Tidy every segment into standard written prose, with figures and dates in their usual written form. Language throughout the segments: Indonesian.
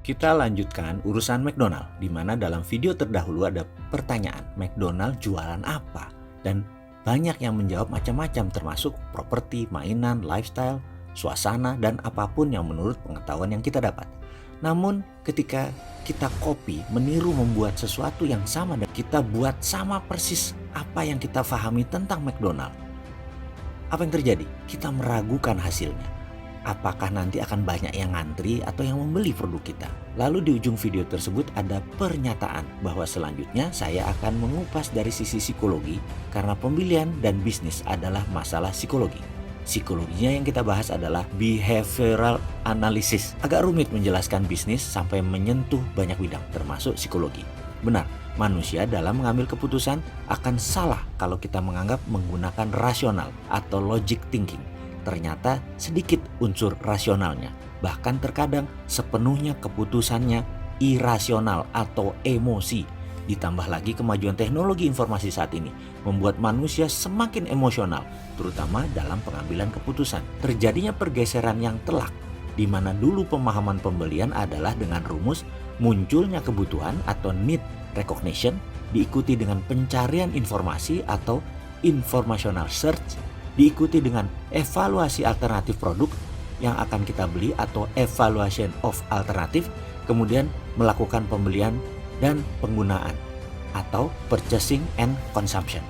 Kita lanjutkan urusan McDonald, di mana dalam video terdahulu ada pertanyaan, McDonald jualan apa? Dan banyak yang menjawab macam-macam termasuk properti, mainan, lifestyle, suasana, dan apapun yang menurut pengetahuan yang kita dapat. Namun ketika kita copy, meniru membuat sesuatu yang sama dan kita buat sama persis apa yang kita pahami tentang McDonald, apa yang terjadi? Kita meragukan hasilnya. Apakah nanti akan banyak yang ngantri atau yang membeli produk kita? Lalu di ujung video tersebut ada pernyataan bahwa selanjutnya saya akan mengupas dari sisi psikologi karena pembelian dan bisnis adalah masalah psikologi. Psikologinya yang kita bahas adalah behavioral analysis. Agak rumit menjelaskan bisnis sampai menyentuh banyak bidang termasuk psikologi. Benar, manusia dalam mengambil keputusan akan salah kalau kita menganggap menggunakan rasional atau logic thinking. Ternyata sedikit unsur rasionalnya, bahkan terkadang sepenuhnya keputusannya irasional atau emosi. Ditambah lagi kemajuan teknologi informasi saat ini membuat manusia semakin emosional, terutama dalam pengambilan keputusan. Terjadinya pergeseran yang telak, di mana dulu pemahaman pembelian adalah dengan rumus munculnya kebutuhan atau need recognition, diikuti dengan pencarian informasi atau informational search, diikuti dengan evaluasi alternatif produk yang akan kita beli atau evaluation of alternative, kemudian melakukan pembelian dan penggunaan atau purchasing and consumption.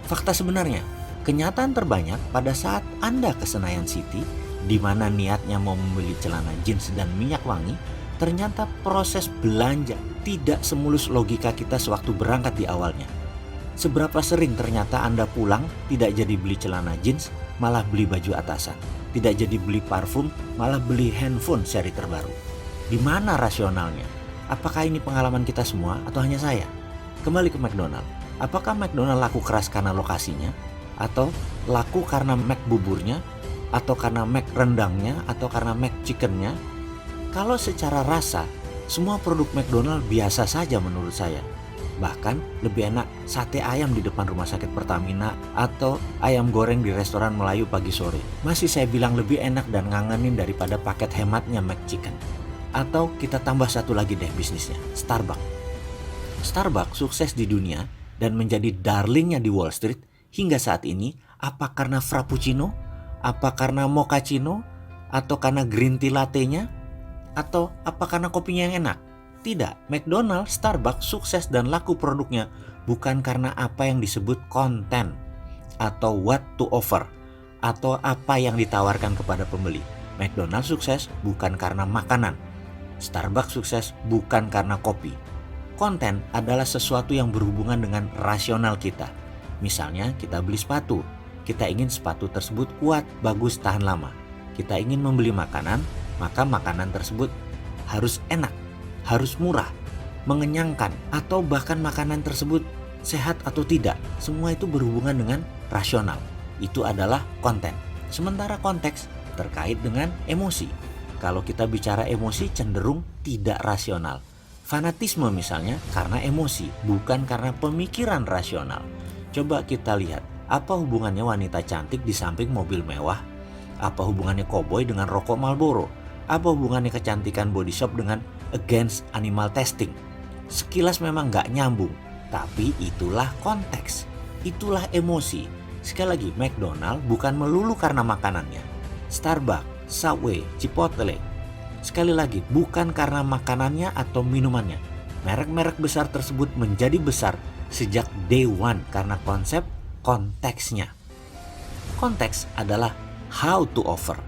Fakta sebenarnya, kenyataan terbanyak pada saat Anda ke Senayan City, di mana niatnya mau membeli celana jeans dan minyak wangi, ternyata proses belanja tidak semulus logika kita sewaktu berangkat di awalnya. Seberapa sering ternyata Anda pulang tidak jadi beli celana jeans, malah beli baju atasan. Tidak jadi beli parfum, malah beli handphone seri terbaru. Di mana rasionalnya? Apakah ini pengalaman kita semua atau hanya saya? Kembali ke McDonald. Apakah McDonald laku keras karena lokasinya? Atau laku karena Mac buburnya? Atau karena Mac rendangnya? Atau karena Mac chickennya? Kalau secara rasa, semua produk McDonald biasa saja menurut saya. Bahkan lebih enak sate ayam di depan rumah sakit Pertamina atau ayam goreng di restoran Melayu pagi sore. Masih saya bilang lebih enak dan ngangenin daripada paket hematnya McChicken. Atau kita tambah satu lagi deh bisnisnya, Starbucks. Starbucks sukses di dunia dan menjadi darlingnya di Wall Street hingga saat ini. Apa karena frappuccino? Apa karena mochaccino? Atau karena green tea latte-nya? Atau apa karena kopinya yang enak? Tidak, McDonald's, Starbucks sukses dan laku produknya bukan karena apa yang disebut konten atau what to offer atau apa yang ditawarkan kepada pembeli. McDonald's sukses bukan karena makanan. Starbucks sukses bukan karena kopi. Konten adalah sesuatu yang berhubungan dengan rasional kita. Misalnya kita beli sepatu, kita ingin sepatu tersebut kuat, bagus, tahan lama. Kita ingin membeli makanan, maka makanan tersebut harus enak, harus murah, mengenyangkan, atau bahkan makanan tersebut sehat atau tidak. Semua itu berhubungan dengan rasional. Itu adalah konten. Sementara konteks terkait dengan emosi. Kalau kita bicara emosi cenderung tidak rasional. Fanatisme misalnya karena emosi, bukan karena pemikiran rasional. Coba kita lihat, apa hubungannya wanita cantik di samping mobil mewah? Apa hubungannya koboi dengan rokok Marlboro? Apa hubungannya kecantikan body shop dengan against animal testing? Sekilas memang gak nyambung, tapi itulah konteks, itulah emosi. Sekali lagi, McDonald bukan melulu karena makanannya. Starbucks, Subway, Chipotle, sekali lagi bukan karena makanannya atau minumannya. Merek-merek besar tersebut menjadi besar sejak day one karena konsep konteksnya. Konteks adalah how to offer.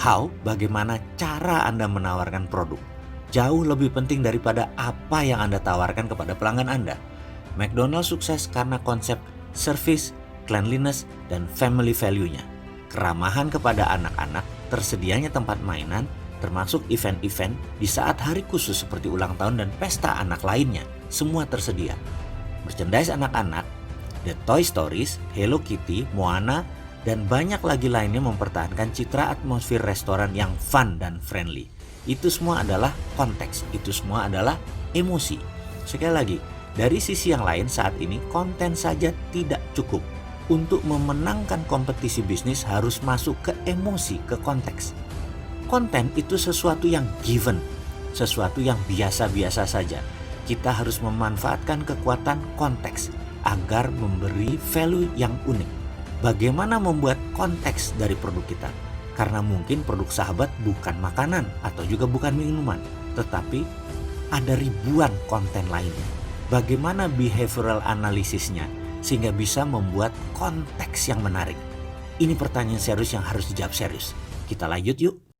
How, bagaimana cara Anda menawarkan produk. Jauh lebih penting daripada apa yang Anda tawarkan kepada pelanggan Anda. McDonald's sukses karena konsep service, cleanliness, dan family value-nya. Keramahan kepada anak-anak, tersedianya tempat mainan, termasuk event-event di saat hari khusus seperti ulang tahun dan pesta anak lainnya. Semua tersedia. Merchandise anak-anak, The Toy Stories, Hello Kitty, Moana, dan banyak lagi lainnya mempertahankan citra atmosfer restoran yang fun dan friendly. Itu semua adalah konteks, itu semua adalah emosi. Sekali lagi, dari sisi yang lain saat ini konten saja tidak cukup. Untuk memenangkan kompetisi bisnis harus masuk ke emosi, ke konteks. Konten itu sesuatu yang given, sesuatu yang biasa-biasa saja. Kita harus memanfaatkan kekuatan konteks agar memberi value yang unik. Bagaimana membuat konteks dari produk kita? Karena mungkin produk sahabat bukan makanan atau juga bukan minuman, tetapi ada ribuan konten lainnya. Bagaimana behavioral analisisnya sehingga bisa membuat konteks yang menarik? Ini pertanyaan serius yang harus dijawab serius. Kita lanjut yuk.